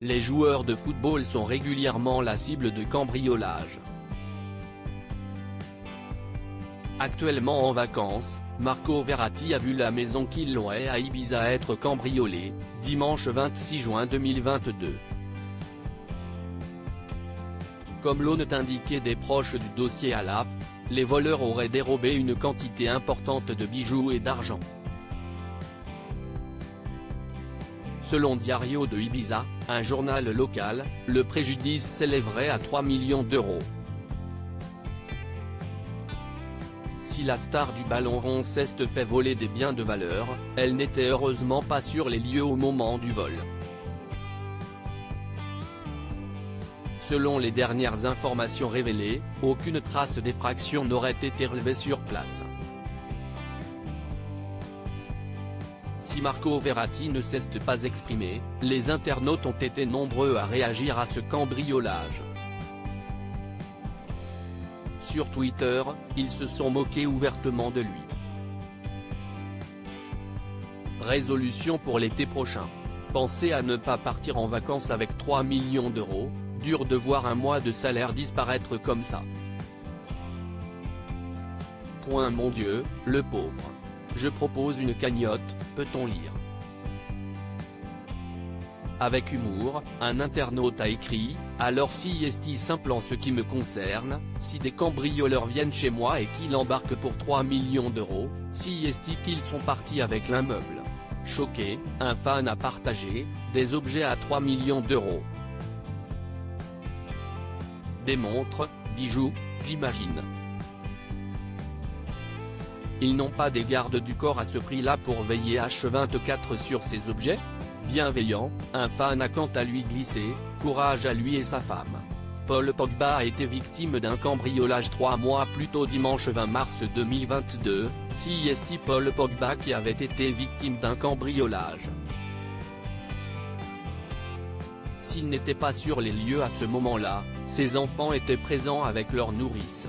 Les joueurs de football sont régulièrement la cible de cambriolages. Actuellement en vacances, Marco Verratti a vu la maison qu'il louait à Ibiza être cambriolée, dimanche 26 juin 2022. Comme l'ont indiqué des proches du dossier à l'AFP, les voleurs auraient dérobé une quantité importante de bijoux et d'argent. Selon Diario de Ibiza, un journal local, le préjudice s'élèverait à 3 millions d'euros. Si la star du ballon rond s'est fait voler des biens de valeur, elle n'était heureusement pas sur les lieux au moment du vol. Selon les dernières informations révélées, aucune trace d'effraction n'aurait été relevée sur place. Si Marco Verratti ne s'est pas exprimé, les internautes ont été nombreux à réagir à ce cambriolage. Sur Twitter, ils se sont moqués ouvertement de lui. Résolution pour l'été prochain. Pensez à ne pas partir en vacances avec 3 millions d'euros, dur de voir un mois de salaire disparaître comme ça. Mon Dieu, le pauvre. Je propose une cagnotte, peut-on lire. Avec humour, un internaute a écrit « Alors si est simple en ce qui me concerne, si des cambrioleurs viennent chez moi et qu'ils embarquent pour 3 millions d'euros, si est qu'ils sont partis avec l'immeuble. » Choqué, un fan a partagé « Des objets à 3 millions d'euros. Des montres, bijoux, j'imagine. Ils n'ont pas des gardes du corps à ce prix-là pour veiller H24 sur ces objets ? Bienveillant, un fan a quant à lui glissé « Courage à lui et sa femme ». Paul Pogba a été victime d'un cambriolage 3 mois plus tôt dimanche 20 mars 2022, c'est Paul Pogba qui avait été victime d'un cambriolage. S'il n'était pas sur les lieux à ce moment-là, ses enfants étaient présents avec leur nourrice.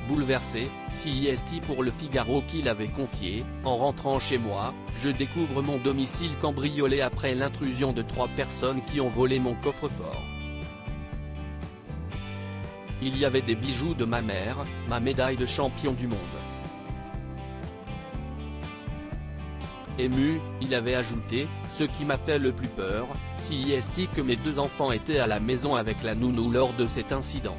Bouleversé, c'est pour Le Figaro qu'il avait confié « En rentrant chez moi, je découvre mon domicile cambriolé après l'intrusion de 3 personnes qui ont volé mon coffre-fort. Il y avait des bijoux de ma mère, ma médaille de champion du monde. » Ému, il avait ajouté « Ce qui m'a fait le plus peur, c'est que mes 2 enfants étaient à la maison avec la nounou lors de cet incident.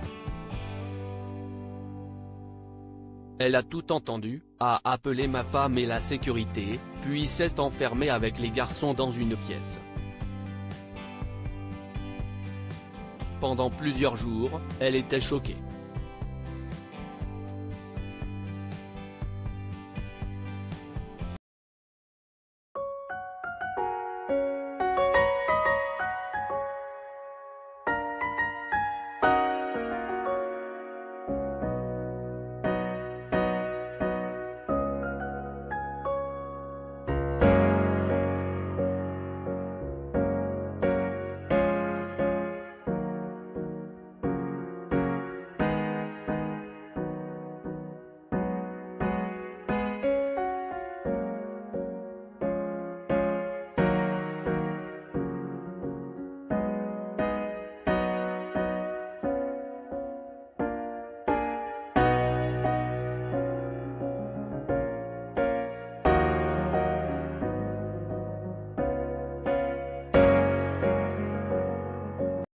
Elle a tout entendu, a appelé ma femme et la sécurité, puis s'est enfermée avec les garçons dans une pièce. Pendant plusieurs jours, elle était choquée.